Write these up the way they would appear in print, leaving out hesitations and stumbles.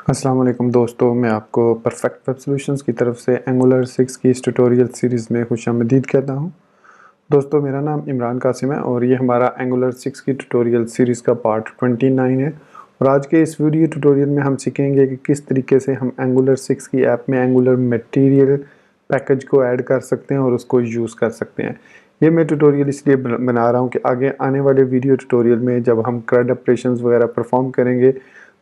अस्सलाम वालेकुम दोस्तों, मैं आपको परफेक्ट वेब सॉल्यूशंस की तरफ से एंगुलर 6 की इस ट्यूटोरियल सीरीज़ में खुशामदीद कहता हूं। दोस्तों, मेरा नाम इमरान कासिम है और ये हमारा एंगुलर 6 की ट्यूटोरियल सीरीज़ का पार्ट 29 है। और आज के इस वीडियो ट्यूटोरियल में हम सीखेंगे कि किस तरीके से हम एंगुलर 6 की ऐप में एंगुलर मटेरियल पैकेज को ऐड कर सकते हैं और उसको यूज़ कर सकते हैं। ये मैं ट्यूटोरियल इसलिए बना रहा हूँ कि आगे आने वाले वीडियो ट्यूटोरियल में जब हम CRUD ऑपरेशंस वगैरह परफॉर्म करेंगे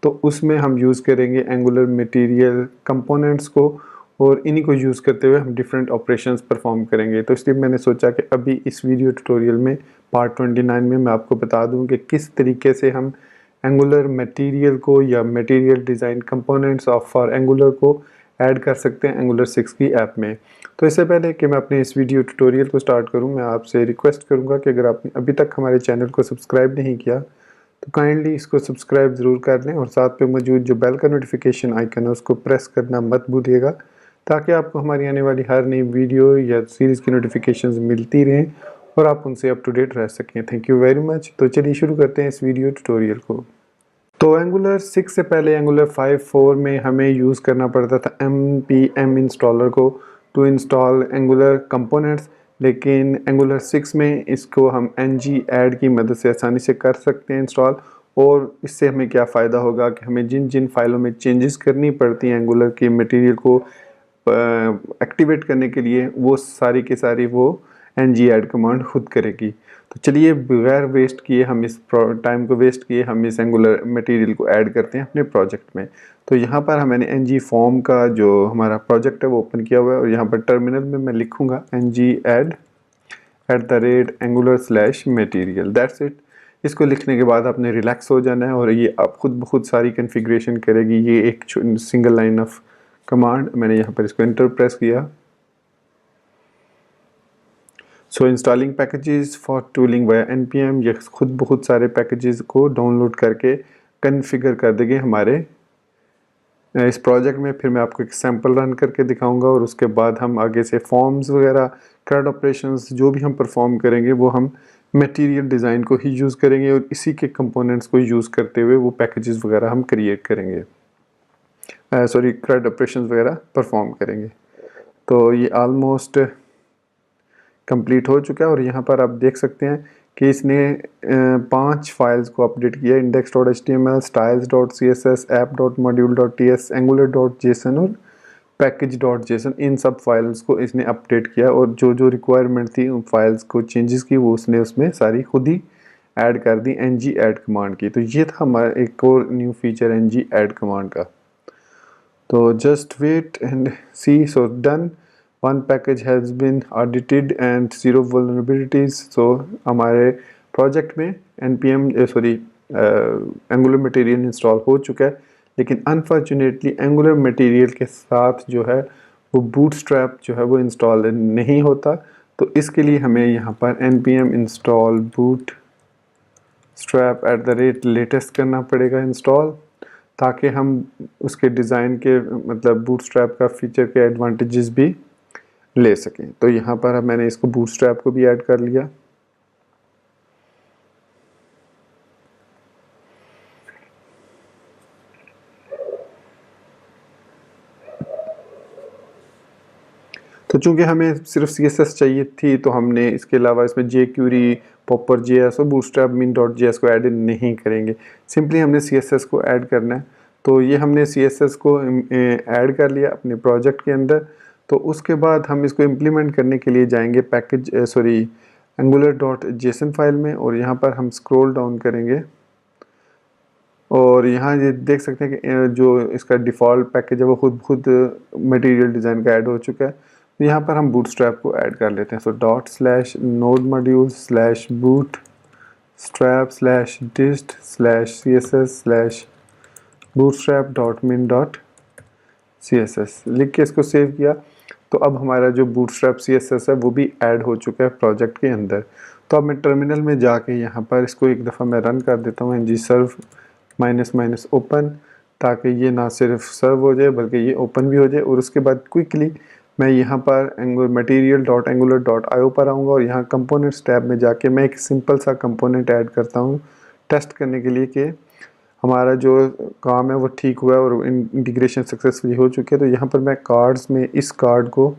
तो उसमें हम यूज़ करेंगे एंगुलर मटेरियल कंपोनेंट्स को और इन्हीं को यूज़ करते हुए हम डिफरेंट ऑपरेशंस परफॉर्म करेंगे। तो इसलिए मैंने सोचा कि अभी इस वीडियो ट्यूटोरियल में पार्ट 29 में मैं आपको बता दूं कि किस तरीके से हम एंगुलर मटेरियल को या material design components of for angular को ऐड कर सकते हैं एंगुलर 6 की ऐप में। तो इससे पहले कि मैं अपने इस वीडियो ट्यूटोरियल को स्टार्ट करूँ, मैं आपसे रिक्वेस्ट करूँगा कि अगर आपने अभी तक हमारे चैनल को सब्सक्राइब नहीं किया तो काइंडली इसको सब्सक्राइब ज़रूर कर लें और साथ पे मौजूद जो बेल का नोटिफिकेशन आइकन है उसको प्रेस करना मत भूलिएगा, ताकि आपको हमारी आने वाली हर नई वीडियो या सीरीज़ की नोटिफिकेशंस मिलती रहें और आप उनसे अप टू डेट रह सकें। Thank you very much. तो चलिए शुरू करते हैं इस वीडियो ट्यूटोरियल को। तो एंगुलर 6 से पहले एंगुलर 5.4 में हमें यूज़ करना पड़ता था npm इंस्टॉलर को टू इंस्टॉल एंगुलर कंपोनेंट्स, लेकिन एंगुलर 6 में इसको हम ng ऐड की मदद से आसानी से कर सकते हैं इंस्टॉल। और इससे हमें क्या फ़ायदा होगा कि हमें जिन जिन फाइलों में चेंजेस करनी पड़ती हैं एंगुलर की मटेरियल को एक्टिवेट करने के लिए, वो सारी की सारी वो ng ऐड कमांड खुद करेगी। तो चलिए बगैर वेस्ट किए हम इस टाइम को वेस्ट किए हम इस एंगुलर मटेरियल को ऐड करते हैं अपने प्रोजेक्ट में। तो यहाँ पर मैंने ng फॉर्म का जो हमारा प्रोजेक्ट है वो ओपन किया हुआ है और यहाँ पर टर्मिनल में मैं लिखूँगा ng add @angular/material, that's it. इसको लिखने के बाद आपने रिलैक्स हो जाना है और ये आप खुद ब खुद सारी कन्फिग्रेशन करेगी। ये एक सिंगल लाइन ऑफ कमांड, मैंने यहाँ पर इसको एंटर प्रेस किया। So installing packages for tooling via npm, ये खुद ब खुद सारे पैकेजेस को डाउनलोड करके कन्फिगर कर देंगे हमारे इस प्रोजेक्ट में। फिर मैं आपको एक सैम्पल रन करके दिखाऊंगा और उसके बाद हम आगे से फॉर्म्स वगैरह CRUD ऑपरेशंस जो भी हम परफॉर्म करेंगे वो हम मटेरियल डिज़ाइन को ही यूज़ करेंगे और इसी के कंपोनेंट्स को यूज़ करते हुए वो पैकेजेस वगैरह हम क्रिएट करेंगे, CRUD ऑपरेशंस वगैरह परफॉर्म करेंगे। तो ये ऑलमोस्ट कंप्लीट हो चुका है और यहाँ पर आप देख सकते हैं कि इसने 5 फाइल्स को अपडेट किया: index.html, styles.css, app.module.ts, angular.json और package.json। इन सब फाइल्स को इसने अपडेट किया और जो जो रिक्वायरमेंट थी उन फाइल्स को चेंजेस की वो उसने उसमें सारी खुद ही ऐड कर दी ng ऐड कमांड की। तो ये था हमारा एक और new feature ng add command का। तो just wait and see. So done, one package has been audited and 0 vulnerabilities. So हमारे प्रोजेक्ट में एंगुलर मटेरियल इंस्टॉल हो चुका है, लेकिन अनफॉर्चुनेटली एंगुलर मटेरियल के साथ जो है वो बूटस्ट्रैप जो है वो इंस्टॉल नहीं होता। तो इसके लिए हमें यहाँ पर npm इंस्टॉल बूटस्ट्रैप @latest करना पड़ेगा इंस्टॉल, ताकि हम उसके डिज़ाइन के मतलब बूटस्ट्रैप का फीचर के एडवांटेजेस भी ले सकें। तो यहाँ पर मैंने इसको बूटस्ट्रैप को भी ऐड कर लिया। तो चूंकि हमें सिर्फ CSS चाहिए थी तो हमने इसके अलावा इसमें jQuery, popper.js और bootstrap min.js को ऐड नहीं करेंगे, सिंपली हमने CSS को ऐड करना है। तो ये हमने CSS को ऐड कर लिया अपने प्रोजेक्ट के अंदर। तो उसके बाद हम इसको इम्प्लीमेंट करने के लिए जाएंगे angular.json फाइल में और यहाँ पर हम स्क्रॉल डाउन करेंगे और यहाँ ये देख सकते हैं कि जो इसका डिफ़ॉल्ट पैकेज है वो खुद मटेरियल डिज़ाइन का ऐड हो चुका है। तो यहाँ पर हम बूटस्ट्रैप को ऐड कर लेते हैं। सो ./node/bootstrap/dist/css/bootstrap.min.css लिख के इसको सेव किया। तो अब हमारा जो बूटस्ट्रैप CSS है वो भी ऐड हो चुका है प्रोजेक्ट के अंदर। तो अब मैं टर्मिनल में जाके यहाँ पर इसको एक दफ़ा मैं रन कर देता हूँ ng serve -- ओपन, ताकि ये ना सिर्फ सर्व हो जाए बल्कि ये ओपन भी हो जाए। और उसके बाद क्विकली मैं यहाँ पर material.angular.io पर आऊँगा और यहाँ कंपोनेंट्स टैब में जाके मैं एक सिंपल सा कंपोनेंट ऐड करता हूँ टेस्ट करने के लिए कि हमारा जो काम है वो ठीक हुआ है और इंटीग्रेशन सक्सेसफुली हो चुकी है। तो यहाँ पर मैं कार्ड्स में इस कार्ड को,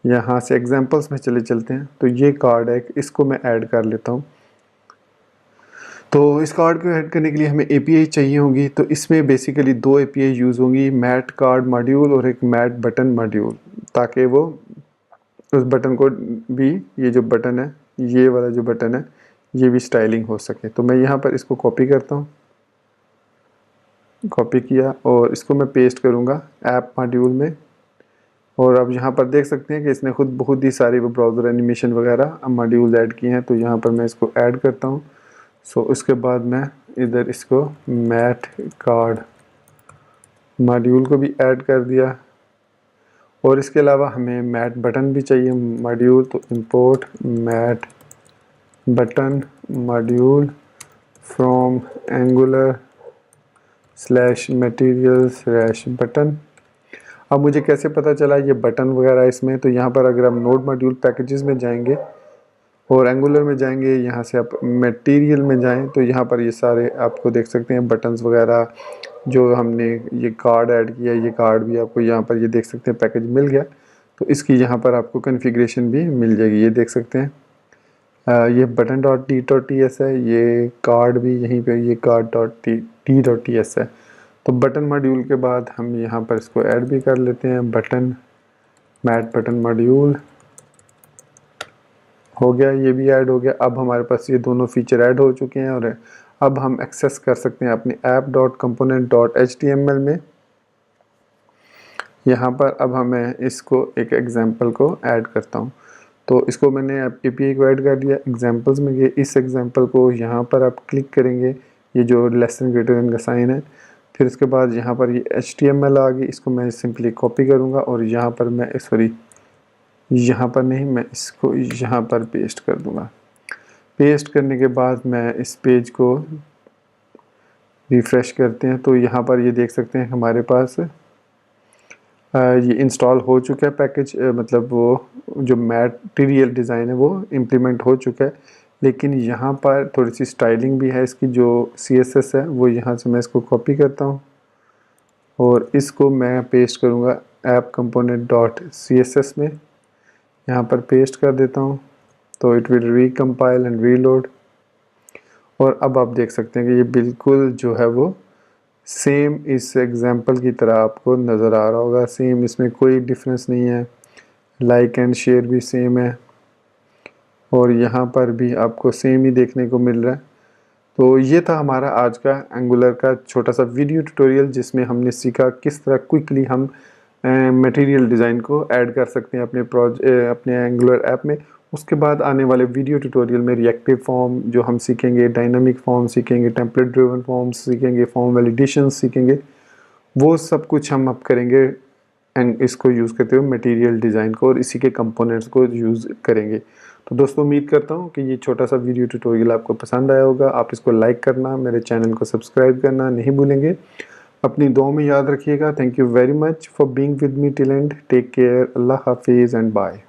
यहाँ से एग्जांपल्स में चले चलते हैं। तो ये कार्ड है, इसको मैं ऐड कर लेता हूँ। तो इस कार्ड को ऐड करने के लिए हमें एपीआई चाहिए होंगी। तो इसमें बेसिकली 2 एपीआई यूज़ होंगी, मैट कार्ड मॉड्यूल और एक मैट बटन मॉड्यूल, ताकि वो उस बटन को भी, ये जो बटन है, ये वाला जो बटन है, ये भी स्टाइलिंग हो सके। तो मैं यहाँ पर इसको कॉपी करता हूँ, कॉपी किया और इसको मैं पेस्ट करूँगा ऐप मॉड्यूल में। और अब यहाँ पर देख सकते हैं कि इसने खुद बहुत ही सारी वो ब्राउज़र एनिमेशन वगैरह मॉड्यूल ऐड किए हैं। तो यहाँ पर मैं इसको ऐड करता हूँ। सो उसके बाद मैं इधर इसको मैट कार्ड मॉड्यूल को भी ऐड कर दिया। और इसके अलावा हमें मैट बटन भी चाहिए मॉड्यूल। तो import mat button module from Angular slash material slash button. अब मुझे कैसे पता चला ये बटन वगैरह इसमें? तो यहाँ पर अगर हम नोड मॉड्यूल पैकेजेस में जाएंगे और एंगुलर में जाएंगे, यहाँ से आप मटेरियल में जाएं, तो यहाँ पर ये सारे आपको देख सकते हैं बटन्स वगैरह जो हमने ये कार्ड ऐड किया। ये कार्ड भी आपको यहाँ पर ये देख सकते हैं पैकेज मिल गया। तो इसकी यहाँ पर आपको कॉन्फ़िगरेशन भी मिल जाएगी, ये देख सकते हैं। ये बटन डॉट टी एस है, ये कार्ड भी यहीं पे ये कार्ड डॉट टी एस है। तो बटन मॉड्यूल के बाद हम यहाँ पर इसको ऐड भी कर लेते हैं, बटन मैट बटन मॉड्यूल हो गया, ये भी ऐड हो गया। अब हमारे पास ये दोनों फीचर ऐड हो चुके हैं और अब हम एक्सेस कर सकते हैं अपने app.component.html में। यहाँ पर अब हमें इसको एक एग्जांपल को ऐड करता हूँ। तो इसको मैंने एपीआई को ऐड कर दिया एग्जांपल्स में। ये इस एग्जांपल को यहाँ पर आप क्लिक करेंगे, ये जो लेस देन ग्रेटर देन का साइन है, फिर इसके बाद यहाँ पर ये HTML आ गई। इसको मैं सिंपली कॉपी करूँगा और यहाँ पर मैं यहाँ पर नहीं, मैं इसको यहाँ पर पेस्ट कर दूँगा। पेस्ट करने के बाद मैं इस पेज को रिफ़्रेश करते हैं। तो यहाँ पर ये देख सकते हैं हमारे पास ये इंस्टॉल हो चुका है पैकेज, मतलब वो जो मटेरियल डिज़ाइन है वो इम्प्लीमेंट हो चुका है। लेकिन यहाँ पर थोड़ी सी स्टाइलिंग भी है इसकी, जो CSS है वो। यहाँ से मैं इसको कॉपी करता हूँ और इसको मैं पेस्ट करूँगा app.component.css में, यहाँ पर पेस्ट कर देता हूँ। तो it will recompile and reload. और अब आप देख सकते हैं कि ये बिल्कुल जो है वो सेम इस एग्जांपल की तरह आपको नज़र आ रहा होगा। सेम, इसमें कोई डिफरेंस नहीं है। लाइक एंड शेयर भी सेम है और यहाँ पर भी आपको सेम ही देखने को मिल रहा है। तो ये था हमारा आज का एंगुलर का छोटा सा वीडियो ट्यूटोरियल, जिसमें हमने सीखा किस तरह क्विकली हम मटेरियल डिज़ाइन को ऐड कर सकते हैं अपने एंगुलर ऐप में। उसके बाद आने वाले वीडियो ट्यूटोरियल में रिएक्टिव फॉर्म जो हम सीखेंगे, डायनामिक फॉर्म सीखेंगे, टेम्पलेट ड्रिवन फॉर्म्स सीखेंगे, फॉर्म वैलिडेशन सीखेंगे। वो सब कुछ हम अब करेंगे एंड इसको यूज़ करते हुए मटेरियल डिज़ाइन को और इसी के कंपोनेंट्स को यूज़ करेंगे। तो दोस्तों उम्मीद करता हूँ कि ये छोटा सा वीडियो ट्यूटोरियल आपको पसंद आया होगा। आप इसको लाइक करना, मेरे चैनल को सब्सक्राइब करना नहीं भूलेंगे। अपनी दुआ में याद रखिएगा। Thank you very much for being with me till end. Take care. अल्लाह हाफिज़ एंड बाय।